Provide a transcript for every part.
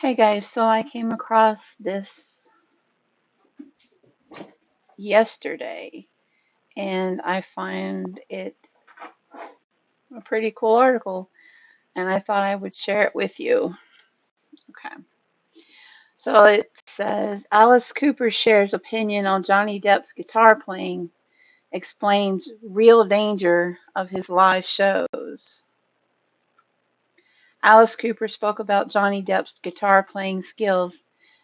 Hey guys, so I came across this yesterday and I find it a pretty cool article and I thought I would share it with you. Okay. So it says Alice Cooper shares opinion on Johnny Depp's guitar playing, explains real danger of his live shows. Alice Cooper spoke about Johnny Depp's guitar playing skills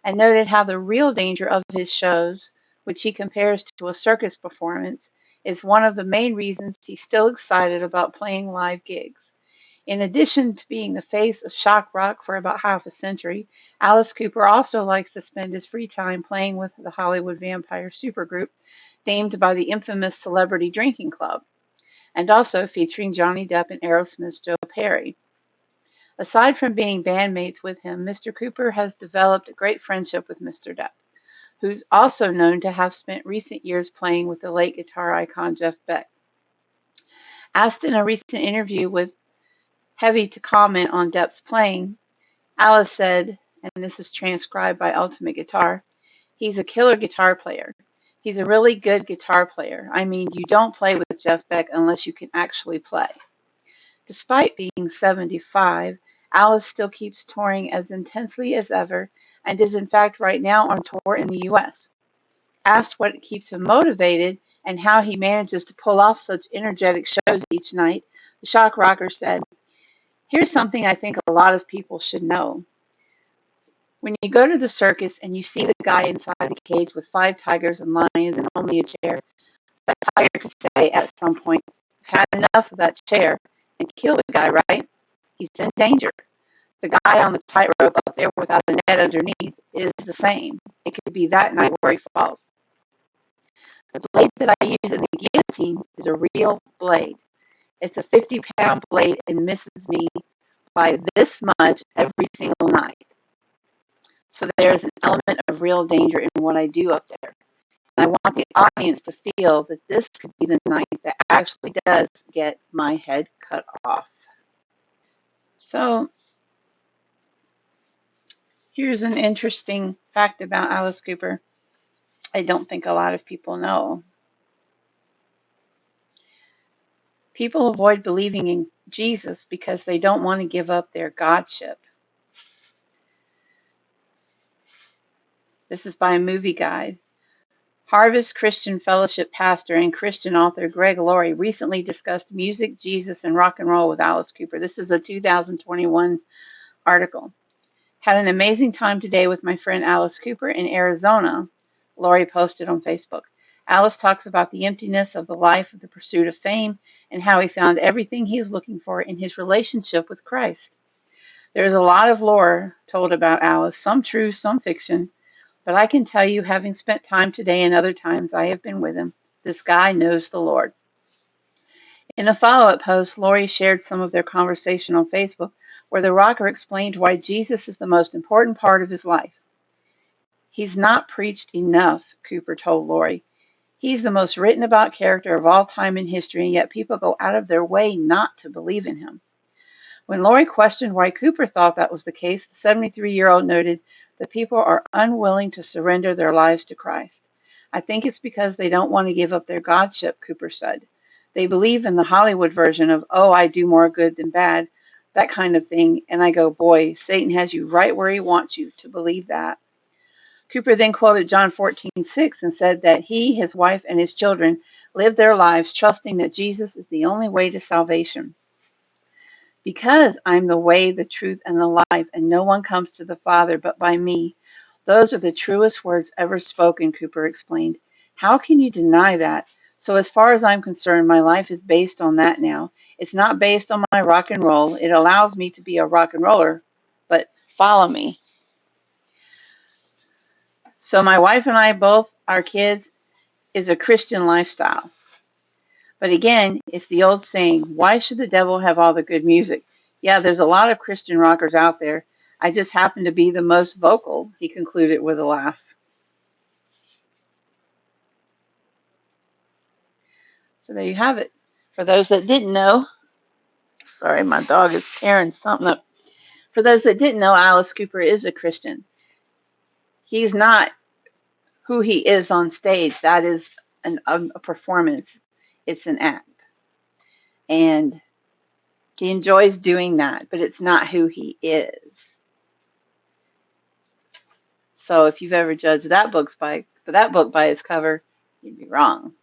and noted how the real danger of his shows, which he compares to a circus performance, is one of the main reasons he's still excited about playing live gigs. In addition to being the face of shock rock for about half a century, Alice Cooper also likes to spend his free time playing with the Hollywood vampire supergroup named by the infamous Celebrity Drinking Club, and also featuring Johnny Depp and Aerosmith's Joe Perry. Aside from being bandmates with him, Mr. Cooper has developed a great friendship with Mr. Depp, who's also known to have spent recent years playing with the late guitar icon Jeff Beck. Asked in a recent interview with Heavy to comment on Depp's playing, Alice said, and this is transcribed by Ultimate Guitar, "He's a killer guitar player. He's a really good guitar player. I mean, you don't play with Jeff Beck unless you can actually play." Despite being 75, Alice still keeps touring as intensely as ever and is in fact right now on tour in the US. Asked what keeps him motivated and how he manages to pull off such energetic shows each night, the shock rocker said, "Here's something I think a lot of people should know. When you go to the circus and you see the guy inside the cage with 5 tigers and lions and only a chair, that tiger could say at some point, 'I've had enough of that chair,' and kill the guy, right? He's in danger. The guy on the tightrope up there without a net underneath is the same. It could be that night where he falls. The blade that I use in the guillotine is a real blade. It's a 50-pound blade and misses me by this much every single night. So there's an element of real danger in what I do up there. And I want the audience to feel that this could be the night that actually does get my head cut off." So here's an interesting fact about Alice Cooper I don't think a lot of people know. People avoid believing in Jesus because they don't want to give up their godship. This is by a movie guide. Harvest Christian Fellowship pastor and Christian author Greg Laurie recently discussed music, Jesus, and rock and roll with Alice Cooper. This is a 2021 article. "Had an amazing time today with my friend Alice Cooper in Arizona," Laurie posted on Facebook. Alice talks about the emptiness of the life of the pursuit of fame and how he found everything he is looking for in his relationship with Christ. "There is a lot of lore told about Alice, some true, some fiction, but I can tell you, having spent time today and other times I have been with him, this guy knows the Lord." In a follow-up post, Laurie shared some of their conversation on Facebook, where the rocker explained why Jesus is the most important part of his life. "He's not preached enough," Cooper told Laurie. "He's the most written about character of all time in history, and yet people go out of their way not to believe in him." When Laurie questioned why Cooper thought that was the case, the 73-year-old noted that people are unwilling to surrender their lives to Christ. "I think it's because they don't want to give up their godship," Cooper said. "They believe in the Hollywood version of, 'Oh, I do more good than bad,' that kind of thing, and I go, boy, Satan has you right where he wants you to believe that." Cooper then quoted John 14:6 and said that he, his wife, and his children live their lives trusting that Jesus is the only way to salvation. "Because I'm the way, the truth, and the life, and no one comes to the Father but by me. Those are the truest words ever spoken," Cooper explained. "How can you deny that? So as far as I'm concerned, my life is based on that now. It's not based on my rock and roll. It allows me to be a rock and roller, but follow me. So my wife and I, both our kids, is a Christian lifestyle. But again, it's the old saying, why should the devil have all the good music? Yeah, there's a lot of Christian rockers out there. I just happen to be the most vocal," he concluded with a laugh. So there you have it. For those that didn't know, sorry, my dog is tearing something up. For those that didn't know, Alice Cooper is a Christian. He's not who he is on stage. That is a performance. It's an act. And he enjoys doing that, but it's not who he is. So if you've ever judged that book by its cover, you'd be wrong.